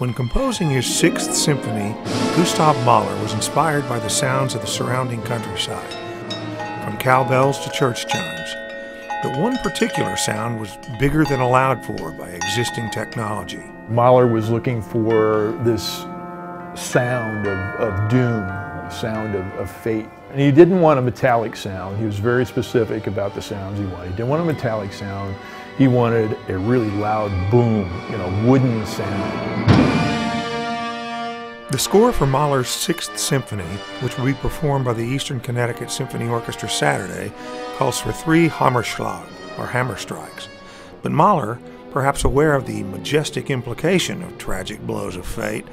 When composing his Sixth Symphony, Gustav Mahler was inspired by the sounds of the surrounding countryside, from cowbells to church chimes. But one particular sound was bigger than allowed for by existing technology. Mahler was looking for this sound of doom, sound of fate. And he didn't want a metallic sound. He was very specific about the sounds he wanted. He didn't want a metallic sound. He wanted a really loud boom, wooden sound. The score for Mahler's Sixth Symphony, which will be performed by the Eastern Connecticut Symphony Orchestra Saturday, calls for 3 Hammerschlag, or hammer strikes. But Mahler, perhaps aware of the majestic implication of tragic blows of fate,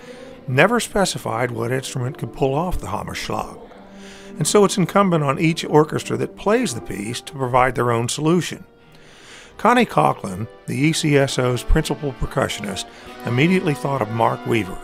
never specified what instrument could pull off the Hammerschlag. And so it's incumbent on each orchestra that plays the piece to provide their own solution. Connie Coghlan, the ECSO's principal percussionist, immediately thought of Mark Weaver.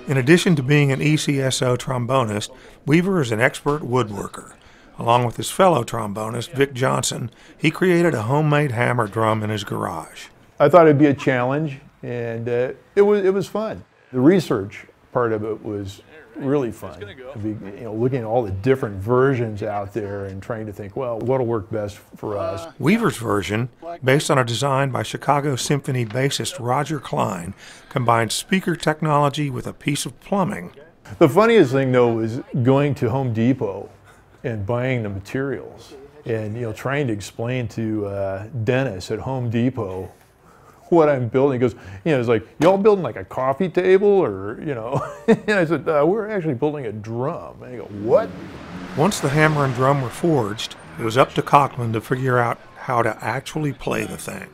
In addition to being an ECSO trombonist, Weaver is an expert woodworker. Along with his fellow trombonist, Vic Johnson, he created a homemade hammer drum in his garage. I thought it'd be a challenge, and it was fun. The research part of it was really fun. Looking at all the different versions out there and trying to think, well, what'll work best for us. Weaver's version, based on a design by Chicago Symphony bassist Roger Klein, combines speaker technology with a piece of plumbing. The funniest thing, though, was going to Home Depot and buying the materials and trying to explain to Dennis at Home Depot what I'm building. He goes, it's like, y'all building like a coffee table, or, And I said, we're actually building a drum. And he goes, what? Once the hammer and drum were forged, it was up to Coghlan to figure out how to actually play the thing.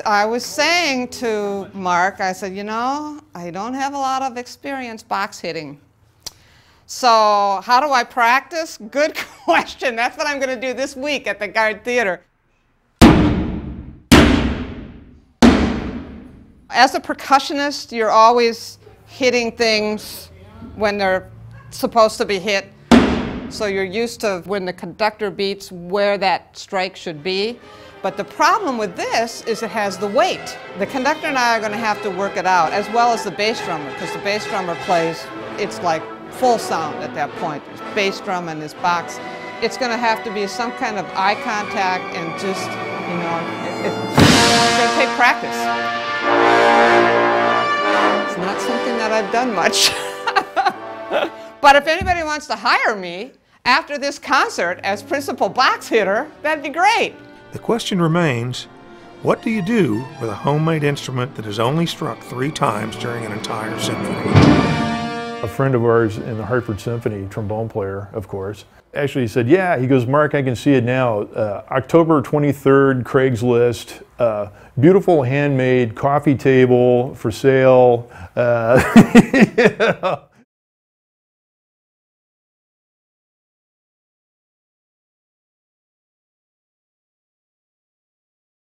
I was saying to Mark, I said, I don't have a lot of experience box hitting. So how do I practice? Good question. That's what I'm going to do this week at the Garde Theater. As a percussionist, you're always hitting things when they're supposed to be hit. So you're used to when the conductor beats where that strike should be. But the problem with this is it has the weight. The conductor and I are going to have to work it out, as well as the bass drummer, because the bass drummer plays, it's like full sound at that point. There's bass drum and this box. It's going to have to be some kind of eye contact and just, it's going to take practice. It's not something that I've done much. But if anybody wants to hire me after this concert as principal box hitter, that'd be great. The question remains, what do you do with a homemade instrument that is only struck 3 times during an entire symphony? A friend of ours in the Hartford Symphony, trombone player, of course, actually said, yeah, he goes, Mark, I can see it now. October 23rd, Craigslist, beautiful handmade coffee table for sale.